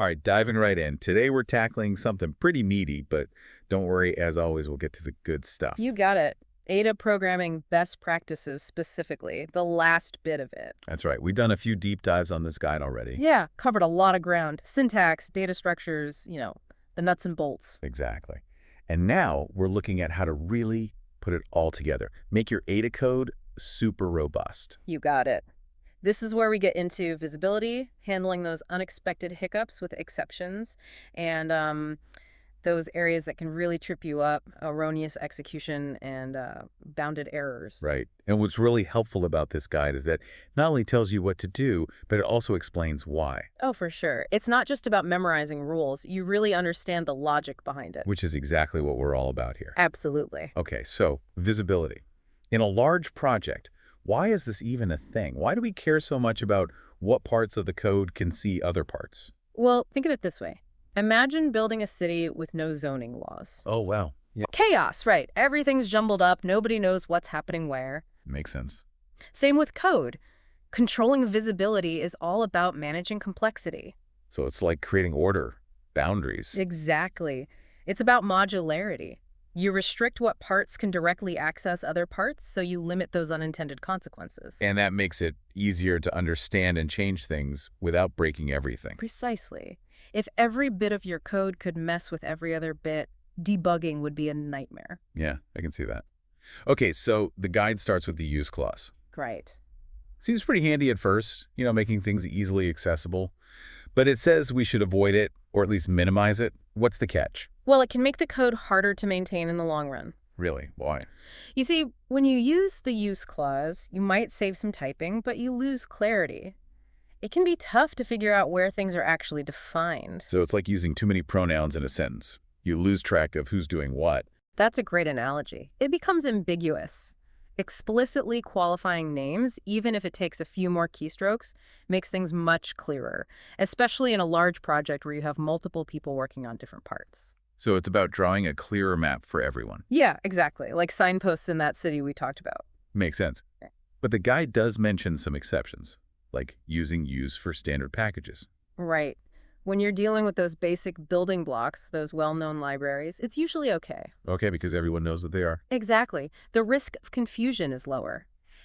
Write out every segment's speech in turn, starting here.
All right, diving right in. Today we're tackling something pretty meaty, but don't worry, as always, we'll get to the good stuff. You got it. Ada programming best practices specifically, the last bit of it. That's right. We've done a few deep dives on this guide already. Yeah, covered a lot of ground. Syntax, data structures, the nuts and bolts. Exactly. And now we're looking at how to really put it all together. Make your Ada code super robust. You got it. This is where we get into visibility, handling those unexpected hiccups with exceptions, and those areas that can really trip you up, erroneous execution and bounded errors. Right. And what's really helpful about this guide is that it not only tells you what to do, but it also explains why, Oh, for sure. It's not just about memorizing rules. You really understand the logic behind it. which is exactly what we're all about here. Absolutely. Okay, so visibility. In a large project, why is this even a thing? Why do we care so much about what parts of the code can see other parts? Well, think of it this way. Imagine building a city with no zoning laws. Oh, wow. Yeah, Chaos, right. Everything's jumbled up. Nobody knows what's happening where. makes sense. Same with code. Controlling visibility is all about managing complexity. So it's like creating order, boundaries. Exactly. It's about modularity. You restrict what parts can directly access other parts, so you limit those unintended consequences. And that makes it easier to understand and change things without breaking everything. Precisely. If every bit of your code could mess with every other bit, debugging would be a nightmare. Yeah, I can see that. Okay, so the guide starts with the use clause. Right. Seems pretty handy at first, making things easily accessible. But it says we should avoid it, or at least minimize it. What's the catch? Well, it can make the code harder to maintain in the long run. Really? Why? You see, when you use the use clause, you might save some typing, but you lose clarity. It can be tough to figure out where things are actually defined. So it's like using too many pronouns in a sentence. You lose track of who's doing what. That's a great analogy. It becomes ambiguous. Explicitly qualifying names, even if it takes a few more keystrokes, makes things much clearer, especially in a large project where you have multiple people working on different parts. So it's about drawing a clearer map for everyone. Yeah, exactly. Like signposts in that city we talked about. Makes sense. But the guide does mention some exceptions, like using use for standard packages. Right. When you're dealing with those basic building blocks, those well-known libraries, it's usually okay. Okay, because everyone knows what they are. Exactly. The risk of confusion is lower.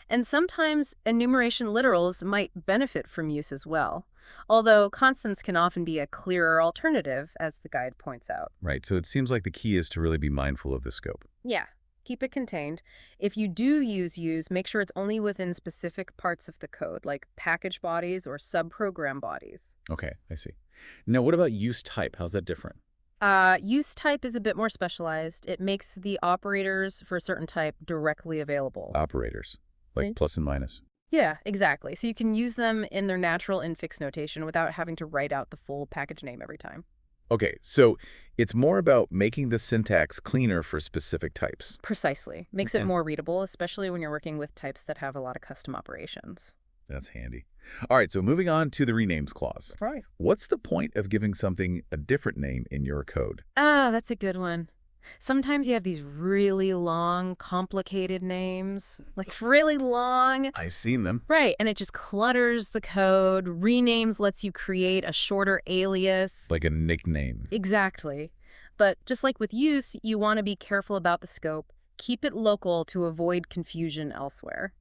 And sometimes enumeration literals might benefit from use as well, although constants can often be a clearer alternative, as the guide points out. Right, so it seems like the key is to really be mindful of the scope. Yeah, keep it contained. If you do use, make sure it's only within specific parts of the code, like package bodies or subprogram bodies. Okay, I see. Now, what about use type? How's that different? Use type is a bit more specialized. It makes the operators for a certain type directly available. Operators, like Right. plus and minus. Yeah, exactly. So you can use them in their natural infix notation without having to write out the full package name every time. Okay, so it's more about making the syntax cleaner for specific types. Precisely. Makes it Yeah. more readable, especially when you're working with types that have a lot of custom operations. That's handy. All right, so moving on to the renames clause. Right. What's the point of giving something a different name in your code? Ah, that's a good one. Sometimes you have these really long, complicated names. Like really long. I've seen them. Right, and it just clutters the code. Renames lets you create a shorter alias. Like a nickname. Exactly. But just like with use, you want to be careful about the scope. Keep it local to avoid confusion elsewhere.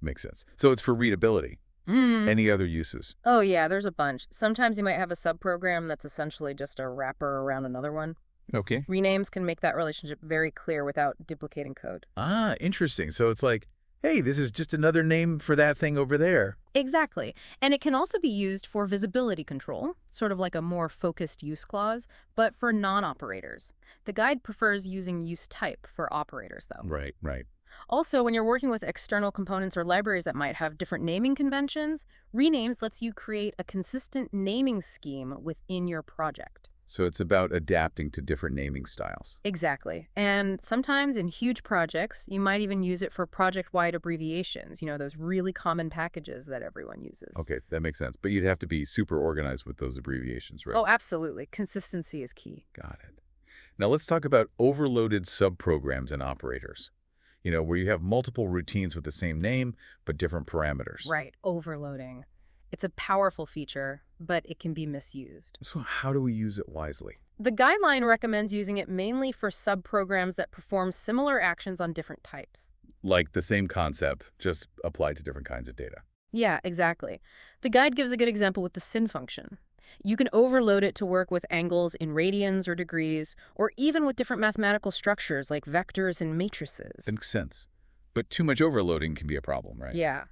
Makes sense. So it's for readability. Mm. Any other uses? Oh yeah, there's a bunch. Sometimes you might have a subprogram that's essentially just a wrapper around another one. Okay. Renames can make that relationship very clear without duplicating code. Ah, interesting. So it's like, hey, this is just another name for that thing over there. Exactly. And it can also be used for visibility control, sort of like a more focused use clause, but for non-operators. The guide prefers using use type for operators, though. Right, right. Also, when you're working with external components or libraries that might have different naming conventions, renames lets you create a consistent naming scheme within your project. So it's about adapting to different naming styles. Exactly. And sometimes in huge projects, you might even use it for project-wide abbreviations, those really common packages that everyone uses. Okay, that makes sense. But you'd have to be super organized with those abbreviations, right? Oh, absolutely. Consistency is key. Got it. Now let's talk about overloaded subprograms and operators. Where you have multiple routines with the same name, but different parameters. Right, overloading. It's a powerful feature, but it can be misused. So how do we use it wisely? The guideline recommends using it mainly for subprograms that perform similar actions on different types. Like the same concept, just applied to different kinds of data. Yeah, exactly. The guide gives a good example with the sin function. You can overload it to work with angles in radians or degrees, or even with different mathematical structures like vectors and matrices. Makes sense. But too much overloading can be a problem, right? Yeah.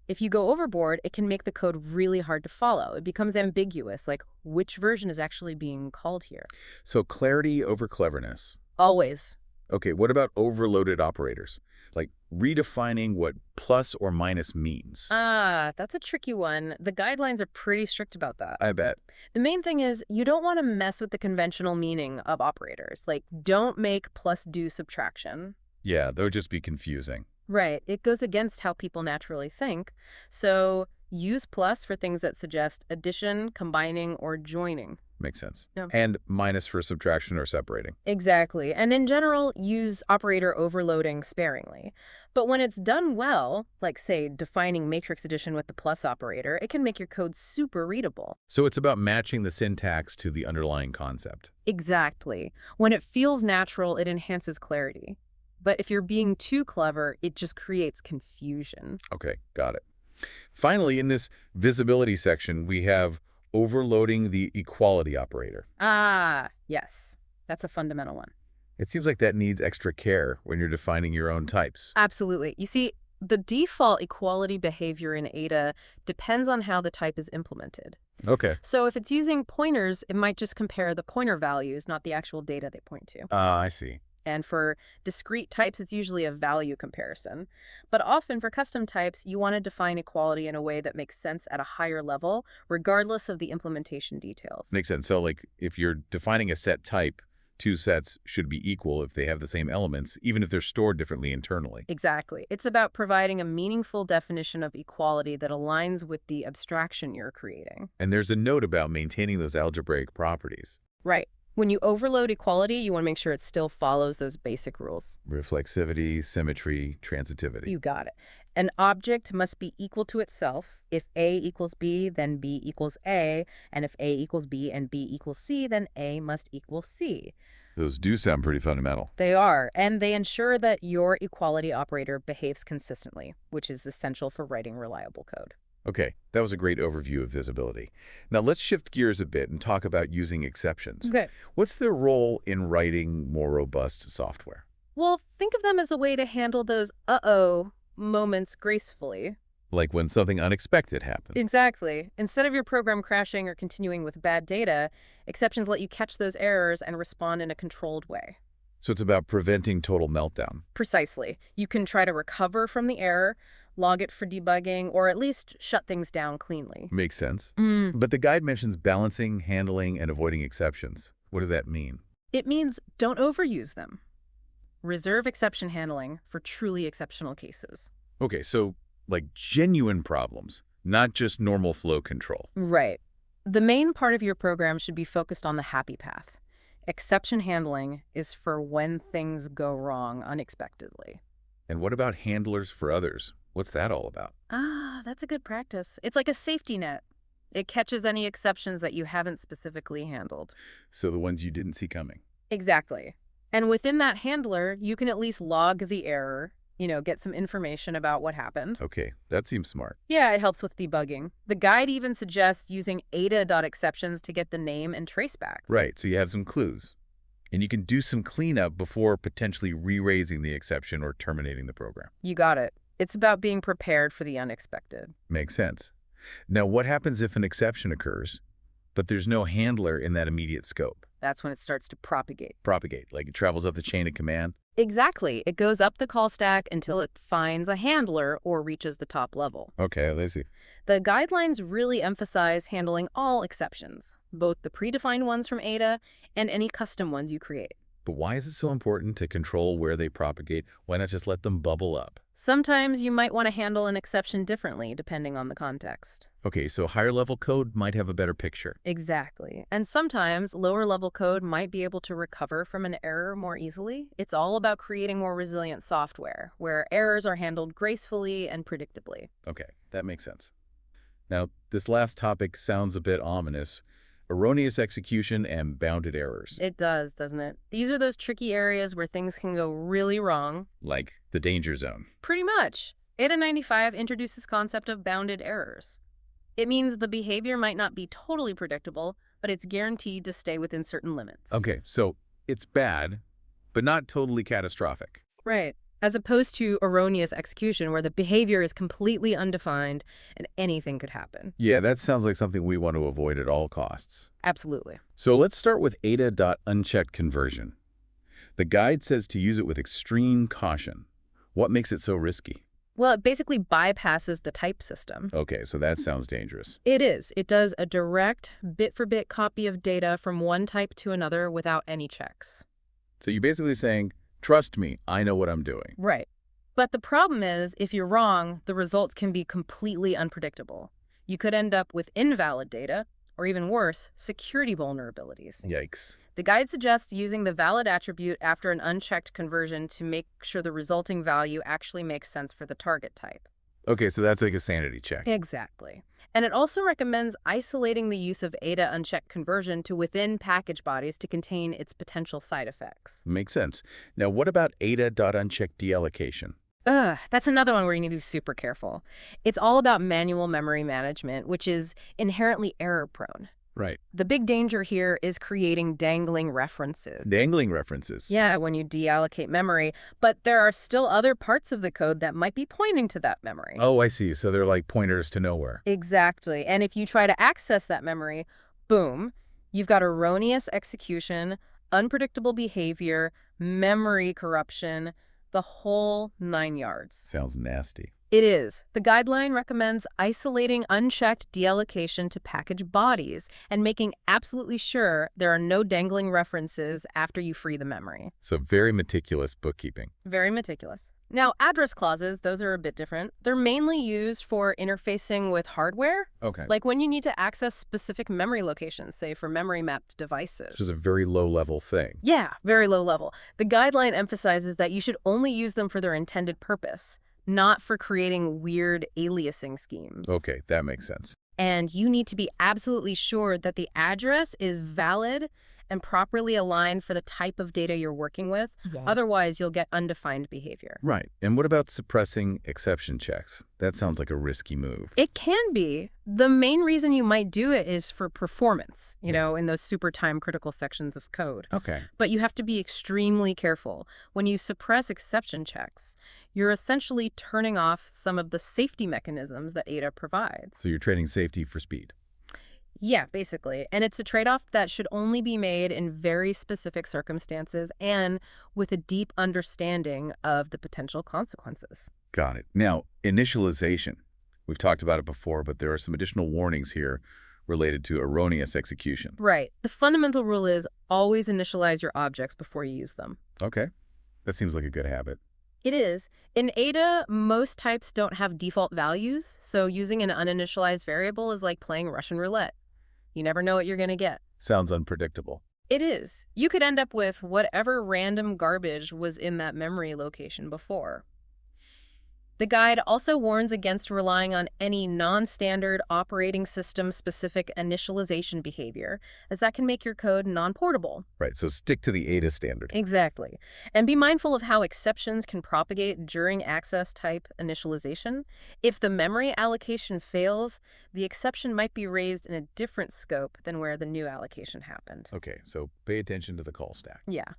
If you go overboard, it can make the code really hard to follow. It becomes ambiguous, like which version is actually being called here. So clarity over cleverness. Always. Okay, what about overloaded operators? Like redefining what plus or minus means. That's a tricky one. The guidelines are pretty strict about that. I bet. The main thing is you don't want to mess with the conventional meaning of operators. Like, don't make plus do subtraction. Yeah, that would just be confusing. Right. It goes against how people naturally think. So use plus for things that suggest addition, combining, or joining. Makes sense. Yeah. And minus for subtraction or separating. Exactly. And in general, use operator overloading sparingly. But when it's done well, like, say, defining matrix addition with the plus operator, it can make your code super readable. So it's about matching the syntax to the underlying concept. Exactly. When it feels natural, it enhances clarity. But if you're being too clever, it just creates confusion. Okay, got it. Finally, in this visibility section, we have overloading the equality operator. Yes. That's a fundamental one. It seems like that needs extra care when you're defining your own types. Absolutely. You see, the default equality behavior in Ada depends on how the type is implemented. Okay. So if it's using pointers, it might just compare the pointer values, not the actual data they point to. I see. And for discrete types, it's usually a value comparison. But often for custom types, you want to define equality in a way that makes sense at a higher level, regardless of the implementation details. Makes sense. So, like, if you're defining a set type, two sets should be equal if they have the same elements, even if they're stored differently internally. Exactly. It's about providing a meaningful definition of equality that aligns with the abstraction you're creating. And there's a note about maintaining those algebraic properties. Right. When you overload equality, you want to make sure it still follows those basic rules. Reflexivity, symmetry, transitivity. You got it. An object must be equal to itself. If A equals B, then B equals A. And if A equals B and B equals C, then A must equal C. Those do sound pretty fundamental. They are, and they ensure that your equality operator behaves consistently, which is essential for writing reliable code. Okay, that was a great overview of visibility. Now let's shift gears a bit and talk about using exceptions. Okay. What's their role in writing more robust software? Well, think of them as a way to handle those uh-oh moments gracefully. Like when something unexpected happens. Exactly. Instead of your program crashing or continuing with bad data, exceptions let you catch those errors and respond in a controlled way. So it's about preventing total meltdown. Precisely. You can try to recover from the error, log it for debugging, or at least shut things down cleanly. Makes sense. But the guide mentions balancing, handling, and avoiding exceptions. What does that mean? It means don't overuse them. Reserve exception handling for truly exceptional cases. Okay, so like genuine problems, not just normal flow control. Right. The main part of your program should be focused on the happy path. Exception handling is for when things go wrong unexpectedly. And what about handlers for others? What's that all about? That's a good practice. It's like a safety net. It catches any exceptions that you haven't specifically handled. So the ones you didn't see coming. Exactly. And within that handler, you can at least log the error, get some information about what happened. Okay, that seems smart. Yeah, it helps with debugging. The guide even suggests using ada.exceptions to get the name and traceback. Right, so you have some clues. And you can do some cleanup before potentially re-raising the exception or terminating the program. You got it. It's about being prepared for the unexpected. Makes sense. Now, what happens if an exception occurs, but there's no handler in that immediate scope? That's when it starts to propagate. Propagate, like it travels up the chain of command? Exactly. It goes up the call stack until it finds a handler or reaches the top level. Okay, let's see. The guidelines really emphasize handling all exceptions, both the predefined ones from Ada and any custom ones you create. But why is it so important to control where they propagate? Why not just let them bubble up? Sometimes you might want to handle an exception differently depending on the context. Okay, so higher level code might have a better picture. Exactly. And sometimes lower level code might be able to recover from an error more easily. It's all about creating more resilient software where errors are handled gracefully and predictably. Okay, that makes sense. Now, this last topic sounds a bit ominous. Erroneous execution and bounded errors, It does, doesn't it? These are those tricky areas where things can go really wrong. like the danger zone. Pretty much. ADA 95 introduces this concept of bounded errors. It means the behavior might not be totally predictable, but it's guaranteed to stay within certain limits. Okay, so it's bad, but not totally catastrophic. Right. As opposed to erroneous execution, where the behavior is completely undefined and anything could happen. Yeah, that sounds like something we want to avoid at all costs. Absolutely. So let's start with ada.unchecked conversion. The guide says to use it with extreme caution. What makes it so risky? Well, it basically bypasses the type system. Okay, so that sounds dangerous. It is. It does a direct bit-for-bit copy of data from one type to another without any checks. So you're basically saying, trust me, I know what I'm doing. Right. But the problem is, if you're wrong, the results can be completely unpredictable. You could end up with invalid data, or even worse, security vulnerabilities. Yikes. The guide suggests using the valid attribute after an unchecked conversion to make sure the resulting value actually makes sense for the target type. Okay, so that's like a sanity check. Exactly. And it also recommends isolating the use of ADA unchecked conversion to within package bodies to contain its potential side effects. Makes sense. Now, what about ada.unchecked deallocation? That's another one where you need to be super careful. It's all about manual memory management, which is inherently error-prone. Right. The big danger here is creating dangling references. Dangling references. Yeah, when you deallocate memory, but there are still other parts of the code that might be pointing to that memory. Oh, I see. So they're like pointers to nowhere. Exactly. And if you try to access that memory, boom, you've got erroneous execution, unpredictable behavior, memory corruption, the whole 9 yards. Sounds nasty. It is. The guideline recommends isolating unchecked deallocation to package bodies and making absolutely sure there are no dangling references after you free the memory. So very meticulous bookkeeping. Very meticulous. Now, address clauses, those are a bit different. They're mainly used for interfacing with hardware, Okay. like when you need to access specific memory locations, say for memory-mapped devices. Which is a very low-level thing. Yeah, very low level. The guideline emphasizes that you should only use them for their intended purpose, not for creating weird aliasing schemes. Okay, that makes sense. And you need to be absolutely sure that the address is valid and properly aligned for the type of data you're working with. Yeah. Otherwise, you'll get undefined behavior. Right. And what about suppressing exception checks? That sounds like a risky move. It can be. The main reason you might do it is for performance, you know, in those super time-critical sections of code. Okay. But you have to be extremely careful. When you suppress exception checks, you're essentially turning off some of the safety mechanisms that ADA provides. So you're trading safety for speed. Yeah, basically. And it's a trade-off that should only be made in very specific circumstances and with a deep understanding of the potential consequences. Got it. Now, initialization. We've talked about it before, but there are some additional warnings here related to erroneous execution. Right. The fundamental rule is always initialize your objects before you use them. Okay. That seems like a good habit. It is. In ADA, most types don't have default values, so using an uninitialized variable is like playing Russian roulette. You never know what you're going to get. Sounds unpredictable. It is. You could end up with whatever random garbage was in that memory location before. The guide also warns against relying on any non-standard operating system-specific initialization behavior, as that can make your code non-portable. Right, so stick to the ADA standard. Exactly. And be mindful of how exceptions can propagate during access type initialization. If the memory allocation fails, the exception might be raised in a different scope than where the new allocation happened. Okay, so pay attention to the call stack. Yeah.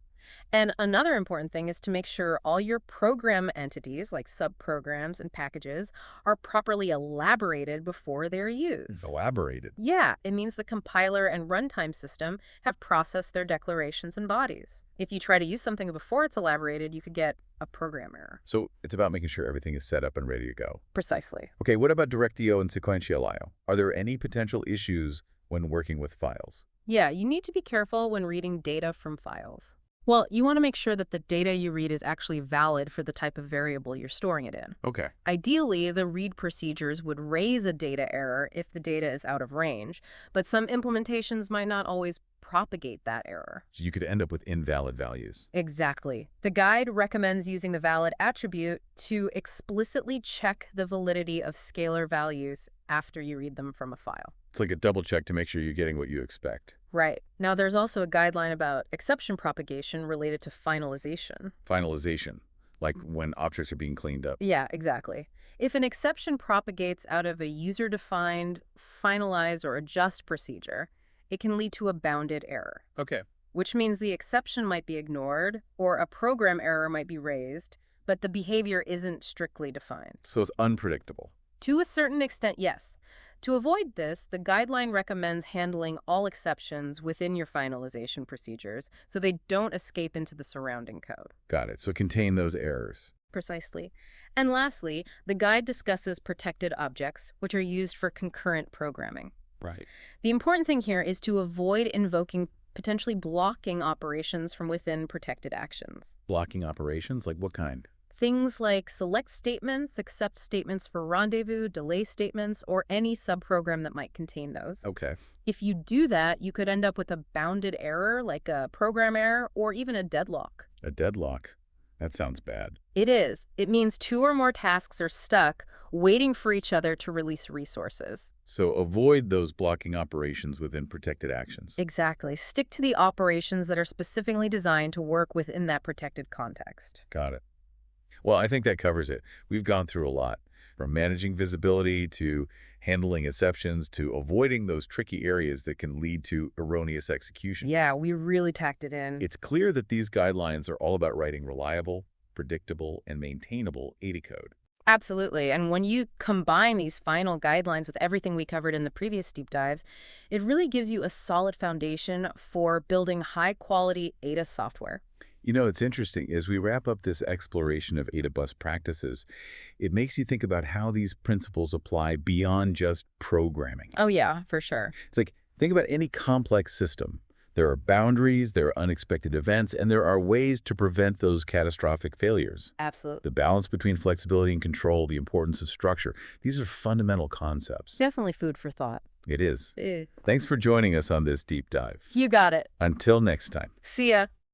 And another important thing is to make sure all your program entities, like subprograms and packages, are properly elaborated before they're used. Elaborated? Yeah, it means the compiler and runtime system have processed their declarations and bodies. If you try to use something before it's elaborated, you could get a program error. So it's about making sure everything is set up and ready to go. Precisely. Okay, what about DirectIO and sequential I/O? Are there any potential issues when working with files? Yeah, you need to be careful when reading data from files. Well, you want to make sure that the data you read is actually valid for the type of variable you're storing it in. Okay. Ideally, the read procedures would raise a data error if the data is out of range, but some implementations might not always propagate that error. So you could end up with invalid values. Exactly. The guide recommends using the valid attribute to explicitly check the validity of scalar values after you read them from a file. It's like a double check to make sure you're getting what you expect. Right. Now, there's also a guideline about exception propagation related to finalization. Finalization, like when objects are being cleaned up. Yeah, exactly. If an exception propagates out of a user-defined, finalize, or adjust procedure, it can lead to a bounded error, Okay. which means the exception might be ignored or a program error might be raised, but the behavior isn't strictly defined. So it's unpredictable. To a certain extent, yes. To avoid this, the guideline recommends handling all exceptions within your finalization procedures so they don't escape into the surrounding code. Got it. So contain those errors. Precisely. And lastly, the guide discusses protected objects, which are used for concurrent programming. Right. The important thing here is to avoid invoking potentially blocking operations from within protected actions. Blocking operations? Like what kind? Things like select statements, accept statements for rendezvous, delay statements, or any subprogram that might contain those. Okay. If you do that, you could end up with a bounded error, like a program error, or even a deadlock. A deadlock. That sounds bad. It is. It means two or more tasks are stuck, waiting for each other to release resources. So avoid those blocking operations within protected actions. Exactly. Stick to the operations that are specifically designed to work within that protected context. Got it. Well, I think that covers it. We've gone through a lot, from managing visibility to handling exceptions to avoiding those tricky areas that can lead to erroneous execution. Yeah, we really tacked it in. It's clear that these guidelines are all about writing reliable, predictable, and maintainable ADA code. Absolutely. And when you combine these final guidelines with everything we covered in the previous deep dives, it really gives you a solid foundation for building high-quality ADA software. You know, it's interesting. As we wrap up this exploration of ADA bus practices, it makes you think about how these principles apply beyond just programming. Oh, yeah, for sure. It's like, think about any complex system. There are boundaries, there are unexpected events, and there are ways to prevent those catastrophic failures. Absolutely. The balance between flexibility and control, the importance of structure, these are fundamental concepts. Definitely food for thought. It is. Thanks for joining us on this deep dive. You got it. Until next time. See ya.